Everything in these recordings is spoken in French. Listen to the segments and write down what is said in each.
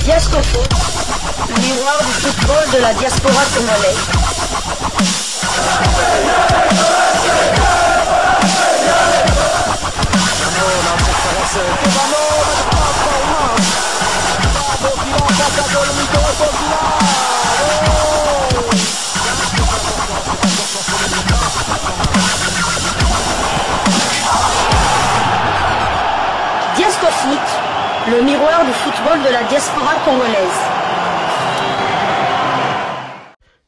Diascofoot, miroir du football de la diaspora congolaise. Diascofoot, le miroir du football de la diaspora congolaise.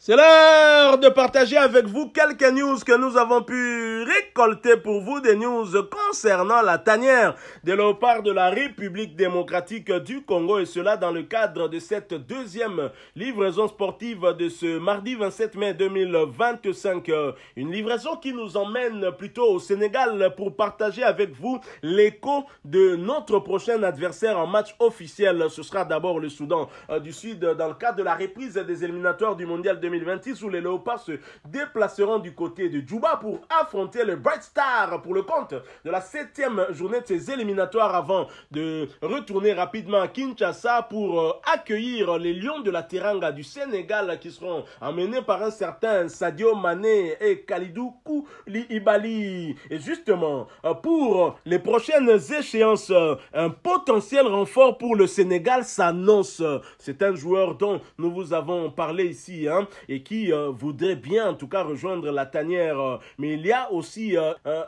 C'est l'heure de partager avec vous quelques news que nous avons pu récolter pour vous, des news concernant la tanière des léopards de la République démocratique du Congo, et cela dans le cadre de cette deuxième livraison sportive de ce mardi 27 mai 2025. Une livraison qui nous emmène plutôt au Sénégal pour partager avec vous l'écho de notre prochain adversaire en match officiel. Ce sera d'abord le Soudan du Sud dans le cadre de la reprise des éliminatoires du Mondial 2026 où les léopards se déplaceront du côté de Djouba pour affronter le Bright Star pour le compte de la 7e journée de ces éliminatoires avant de retourner rapidement à Kinshasa pour accueillir les Lions de la Teranga du Sénégal qui seront emmenés par un certain Sadio Mané et Kalidou Koulibaly. Et justement, pour les prochaines échéances, un potentiel renfort pour le Sénégal s'annonce. C'est un joueur dont nous vous avons parlé ici, et qui voudrait bien en tout cas rejoindre la tanière. Mais il y a aussi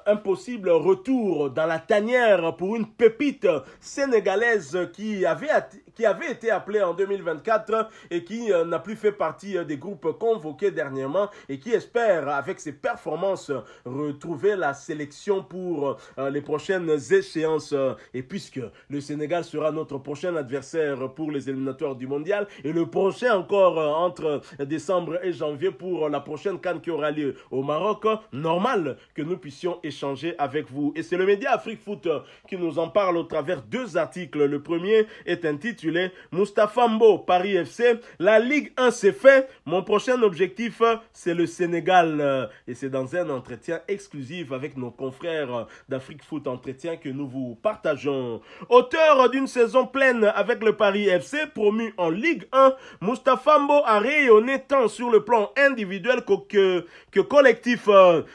un possible retour dans la tanière pour une pépite sénégalaise qui avait été appelée en 2024 et qui n'a plus fait partie des groupes convoqués dernièrement et qui espère avec ses performances retrouver la sélection pour les prochaines échéances. Et puisque le Sénégal sera notre prochain adversaire pour les éliminatoires du mondial et le prochain encore entre décembre et janvier pour la prochaine CAN qui aura lieu au Maroc, normal que nous puissions échanger avec vous. Et c'est le média Afrique Foot qui nous en parle au travers deux articles. Le premier est intitulé Moustapha Mbo, Paris FC, la Ligue 1 c'est fait, mon prochain objectif c'est le Sénégal. Et c'est dans un entretien exclusif avec nos confrères d'Afrique Foot, entretien que nous vous partageons. Auteur d'une saison pleine avec le Paris FC, promu en Ligue 1, Moustapha Mbo a rayonné tant sur le plan individuel que collectif,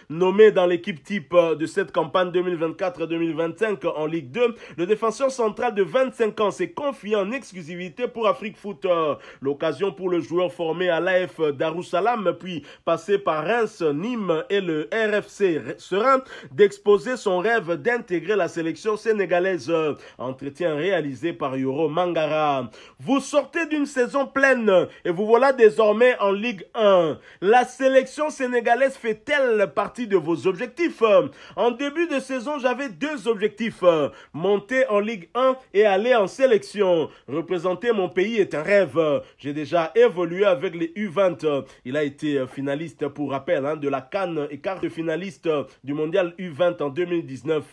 nommé dans l'équipe type de cette campagne 2024-2025 en Ligue 2. Le défenseur central de 25 ans s'est confié en exclusivité pour Afrique Foot. L'occasion pour le joueur formé à l'AF Darussalam, puis passé par Reims, Nîmes et le RFC Serein, d'exposer son rêve d'intégrer la sélection sénégalaise. Entretien réalisé par Yoro Mangara. Vous sortez d'une saison pleine et vous voilà désormais en Ligue 1. La sélection sénégalaise fait-elle partie de vos objectifs? En début de saison, j'avais deux objectifs. Monter en Ligue 1 et aller en sélection. Représenter mon pays est un rêve. J'ai déjà évolué avec les U20. Il a été finaliste, pour rappel, de la CAN et quart de finaliste du mondial U20 en 2019.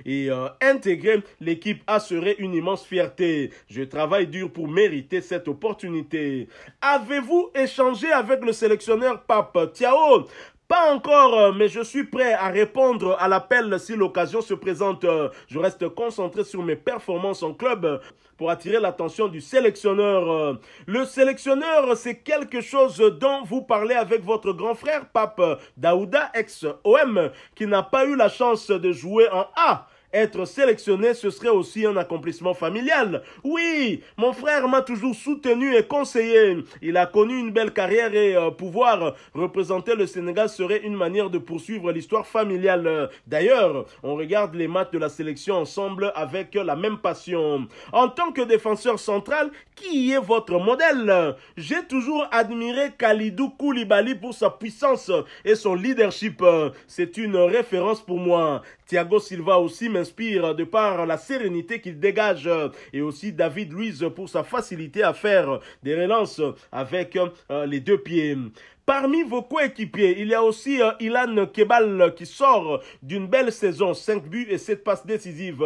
Et intégrer l'équipe a serait une immense fierté. Je travaille dur pour mériter cette opportunité. Avez-vous échangé avec le sélectionneur Pape Thiaw? Pas encore, mais je suis prêt à répondre à l'appel si l'occasion se présente. Je reste concentré sur mes performances en club pour attirer l'attention du sélectionneur. Le sélectionneur, c'est quelque chose dont vous parlez avec votre grand frère Pape Daouda, ex-OM, qui n'a pas eu la chance de jouer en A. Être sélectionné, ce serait aussi un accomplissement familial. Oui, mon frère m'a toujours soutenu et conseillé. Il a connu une belle carrière et pouvoir représenter le Sénégal serait une manière de poursuivre l'histoire familiale. D'ailleurs, on regarde les matchs de la sélection ensemble avec la même passion. En tant que défenseur central, qui est votre modèle? J'ai toujours admiré Kalidou Koulibaly pour sa puissance et son leadership. C'est une référence pour moi. Thiago Silva aussi m'inspire de par la sérénité qu'il dégage et aussi David Luiz pour sa facilité à faire des relances avec les deux pieds. Parmi vos coéquipiers, il y a aussi Ilan Kebal qui sort d'une belle saison, 5 buts et 7 passes décisives.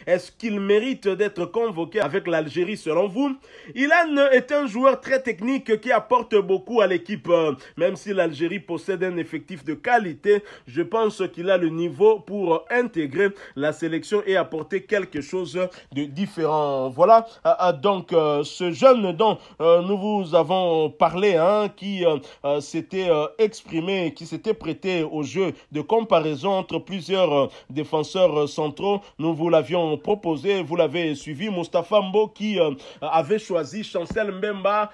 Est-ce qu'il mérite d'être convoqué avec l'Algérie selon vous? Ilan est un joueur très technique qui apporte beaucoup à l'équipe. Même si l'Algérie possède un effectif de qualité, je pense qu'il a le niveau pour intégrer la sélection et apporter quelque chose de différent. Voilà donc ce jeune dont nous vous avons parlé, qui s'était exprimé, qui s'était prêté au jeu de comparaison entre plusieurs défenseurs centraux. Nous vous l'avions proposé, vous l'avez suivi. Moustapha Mbo qui avait choisi Chancel Mbemba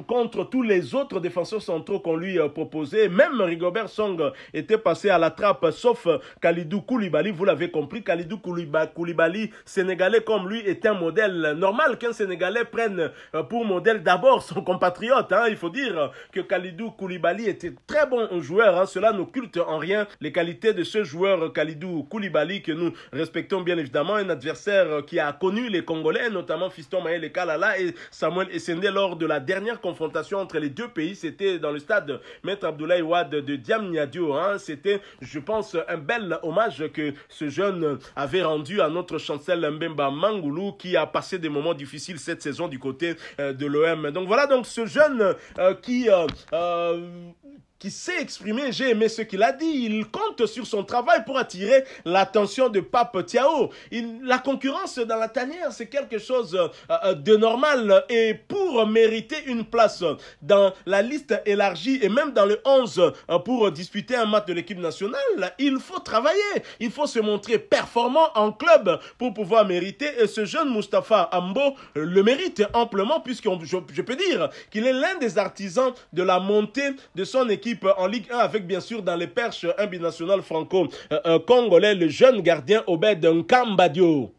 contre tous les autres défenseurs centraux qu'on lui proposait. Même Rigobert Song était passé à la trappe, sauf Kalidou Koulibaly. Vous l'avez compris, Kalidou Koulibaly, sénégalais comme lui, est un modèle normal qu'un Sénégalais prenne pour modèle d'abord son compatriote. Il faut dire que Kalidou Koulibaly était très bon joueur. Cela n'occulte en rien les qualités de ce joueur Kalidou Koulibaly que nous respectons bien évidemment. Un adversaire qui a connu les Congolais, notamment Fiston Maël Kalala et Samuel Essende lors de la dernière confrontation entre les deux pays. C'était dans le stade Maître Abdoulaye Wade de Diamniadio. C'était, je pense, un bel hommage que ce jeune avait rendu à notre Chancel Mbemba Mangoulou qui a passé des moments difficiles cette saison du côté de l'OM. Donc voilà, donc ce jeune qui s'est exprimé, j'ai aimé ce qu'il a dit. Il compte sur son travail pour attirer l'attention de Pape Thiaw. La concurrence dans la tanière, c'est quelque chose de normal. Et pour mériter une place dans la liste élargie et même dans le 11 pour disputer un match de l'équipe nationale, il faut travailler. Il faut se montrer performant en club pour pouvoir mériter. Et ce jeune Moustapha Ambo le mérite amplement puisque je peux dire qu'il est l'un des artisans de la montée de son équipe en Ligue 1 avec bien sûr dans les perches un binational franco-congolais, le jeune gardien Obed Nkambadio.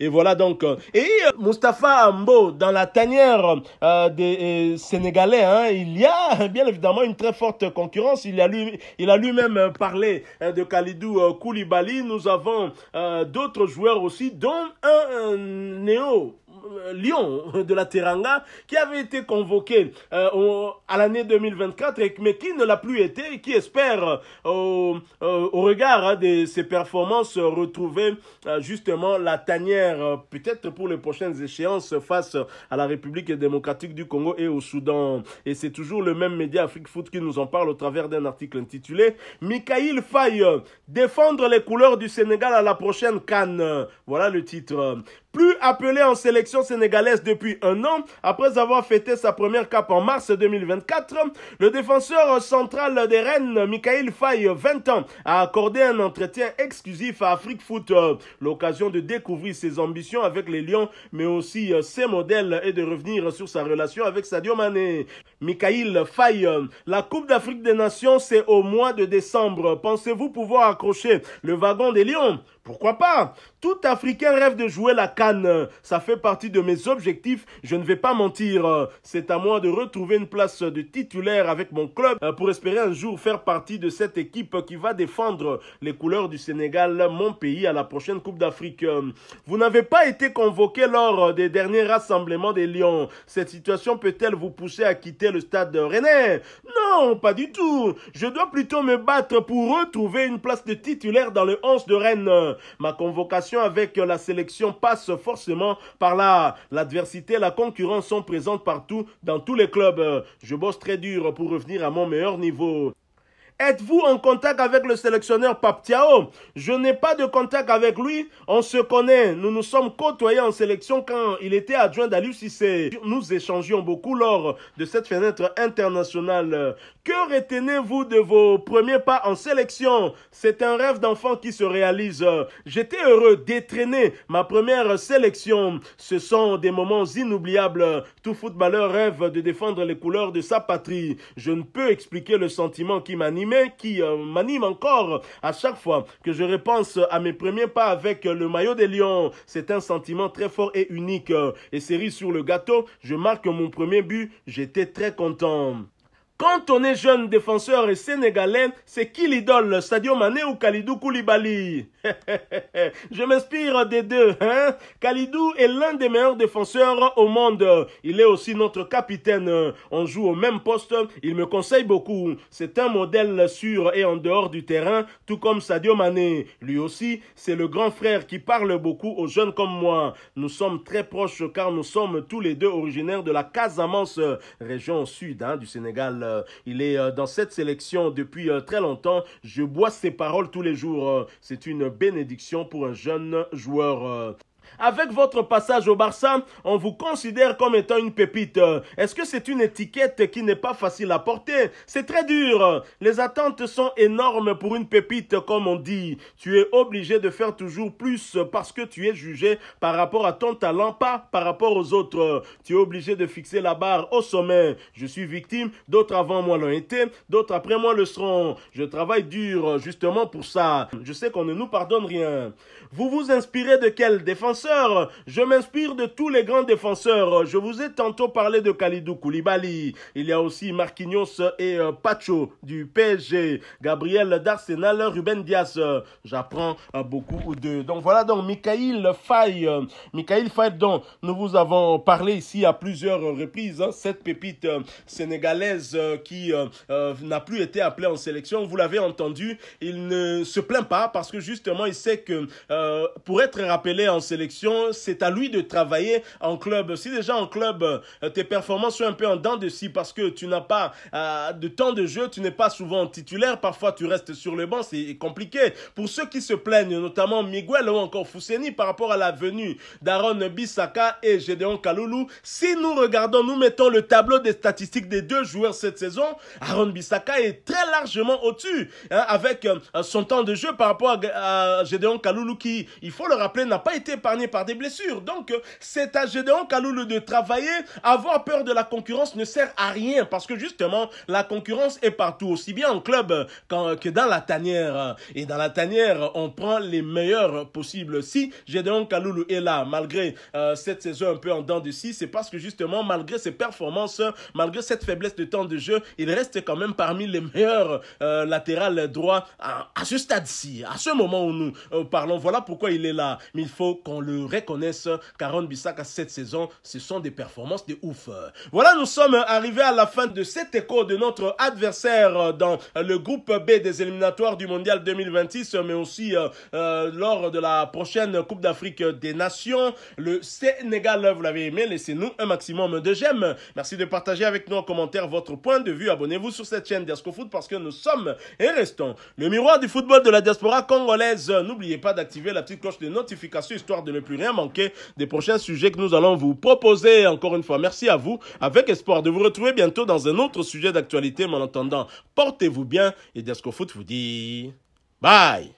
Et voilà donc. Et Moustapha Ambo, dans la tanière des Sénégalais, il y a bien évidemment une très forte concurrence. Il a lui-même parlé de Kalidou Koulibaly. Nous avons d'autres joueurs aussi, dont un néo Lyon de la Teranga qui avait été convoqué à l'année 2024 mais qui ne l'a plus été et qui espère au regard de ses performances retrouver justement la tanière peut-être pour les prochaines échéances face à la République démocratique du Congo et au Soudan. Et c'est toujours le même média Afrique Foot qui nous en parle au travers d'un article intitulé Mikayil Faye, défendre les couleurs du Sénégal à la prochaine CAN. Voilà le titre. Plus appelé en sélection sénégalaise depuis un an, après avoir fêté sa première cape en mars 2024, le défenseur central des Rennes, Mikayil Faye, 20 ans, a accordé un entretien exclusif à Afrique Foot. L'occasion de découvrir ses ambitions avec les Lions, mais aussi ses modèles et de revenir sur sa relation avec Sadio Mané. Mikayil Faye, la Coupe d'Afrique des Nations, c'est au mois de décembre. Pensez-vous pouvoir accrocher le wagon des Lions? Pourquoi pas? Tout Africain rêve de jouer la CAN. Ça fait partie de mes objectifs, je ne vais pas mentir. C'est à moi de retrouver une place de titulaire avec mon club pour espérer un jour faire partie de cette équipe qui va défendre les couleurs du Sénégal, mon pays, à la prochaine Coupe d'Afrique. Vous n'avez pas été convoqué lors des derniers rassemblements des Lions. Cette situation peut-elle vous pousser à quitter le stade rennais? Non, pas du tout. Je dois plutôt me battre pour retrouver une place de titulaire dans le 11 de Rennes. Ma convocation avec la sélection passe forcément par là. L'adversité, la concurrence sont présentes partout, dans tous les clubs. Je bosse très dur pour revenir à mon meilleur niveau. Êtes-vous en contact avec le sélectionneur Pape Thiaw? Je n'ai pas de contact avec lui. On se connaît. Nous nous sommes côtoyés en sélection quand il était adjoint d'Aliou Cissé. Nous échangions beaucoup lors de cette fenêtre internationale. Que retenez-vous de vos premiers pas en sélection? C'est un rêve d'enfant qui se réalise. J'étais heureux d'étraîner ma première sélection. Ce sont des moments inoubliables. Tout footballeur rêve de défendre les couleurs de sa patrie. Je ne peux expliquer le sentiment qui m'anime encore à chaque fois que je repense à mes premiers pas avec le maillot des Lions. C'est un sentiment très fort et unique. Et cerise sur le gâteau, je marque mon premier but, j'étais très content. Quand on est jeune défenseur et sénégalais, c'est qui l'idole, Sadio Mané ou Kalidou Koulibaly? Je m'inspire des deux. Hein? Kalidou est l'un des meilleurs défenseurs au monde. Il est aussi notre capitaine. On joue au même poste. Il me conseille beaucoup. C'est un modèle sur et en dehors du terrain, tout comme Sadio Mané. Lui aussi, c'est le grand frère qui parle beaucoup aux jeunes comme moi. Nous sommes très proches car nous sommes tous les deux originaires de la Casamance, région sud du Sénégal. Il est dans cette sélection depuis très longtemps. Je bois ses paroles tous les jours. C'est une bénédiction pour un jeune joueur. Avec votre passage au Barça, on vous considère comme étant une pépite. Est-ce que c'est une étiquette qui n'est pas facile à porter? C'est très dur. Les attentes sont énormes pour une pépite, comme on dit. Tu es obligé de faire toujours plus parce que tu es jugé par rapport à ton talent, pas par rapport aux autres. Tu es obligé de fixer la barre au sommet. Je suis victime, d'autres avant moi l'ont été, d'autres après moi le seront. Je travaille dur justement pour ça. Je sais qu'on ne nous pardonne rien. Vous vous inspirez de quel défenseur? Je m'inspire de tous les grands défenseurs. Je vous ai tantôt parlé de Kalidou Koulibaly. Il y a aussi Marquinhos et Pacho du PSG. Gabriel d'Arsenal, Ruben Dias. J'apprends beaucoup d'eux. Donc voilà donc Mikayil Faye. Mikayil Faye dont nous vous avons parlé ici à plusieurs reprises. Cette pépite sénégalaise qui n'a plus été appelée en sélection. Vous l'avez entendu. Il ne se plaint pas parce que justement il sait que pour être rappelé en sélection, c'est à lui de travailler en club. Si déjà en club, tes performances sont un peu en dents de scie parce que tu n'as pas de temps de jeu, tu n'es pas souvent titulaire, parfois tu restes sur le banc, c'est compliqué. Pour ceux qui se plaignent, notamment Miguel ou encore Fousseni par rapport à la venue d'Aaron Bissaka et Gédéon Kaloulou, si nous regardons, nous mettons le tableau des statistiques des deux joueurs cette saison, Aaron Bissaka est très largement au-dessus avec son temps de jeu par rapport à Gédéon Kaloulou qui, il faut le rappeler, n'a pas été épargné par des blessures. Donc, c'est à Gédéon Kaloulou de travailler. Avoir peur de la concurrence ne sert à rien parce que justement, la concurrence est partout, aussi bien en club que dans la tanière. Et dans la tanière, on prend les meilleurs possibles. Si Gédéon Kaloulou est là, malgré cette saison un peu en dents de scie, c'est parce que justement, malgré ses performances, malgré cette faiblesse de temps de jeu, il reste quand même parmi les meilleurs latérales droits à ce stade-ci, à ce moment où nous parlons. Voilà pourquoi il est là. Mais il faut qu'on le reconnaisse, qu'Aaron Bissaka cette saison, ce sont des performances de ouf. Voilà, nous sommes arrivés à la fin de cet écho de notre adversaire dans le groupe B des éliminatoires du Mondial 2026, mais aussi lors de la prochaine Coupe d'Afrique des Nations. Le Sénégal, vous l'avez aimé, laissez-nous un maximum de j'aime. Merci de partager avec nous en commentaire votre point de vue. Abonnez-vous sur cette chaîne Diasco Foot parce que nous sommes et restons le miroir du football de la diaspora congolaise. N'oubliez pas d'activer la petite cloche de notification histoire de ne plus rien manquer des prochains sujets que nous allons vous proposer. Encore une fois, merci à vous, avec espoir de vous retrouver bientôt dans un autre sujet d'actualité. Mais en attendant, portez-vous bien et Diasco Foot vous dit bye.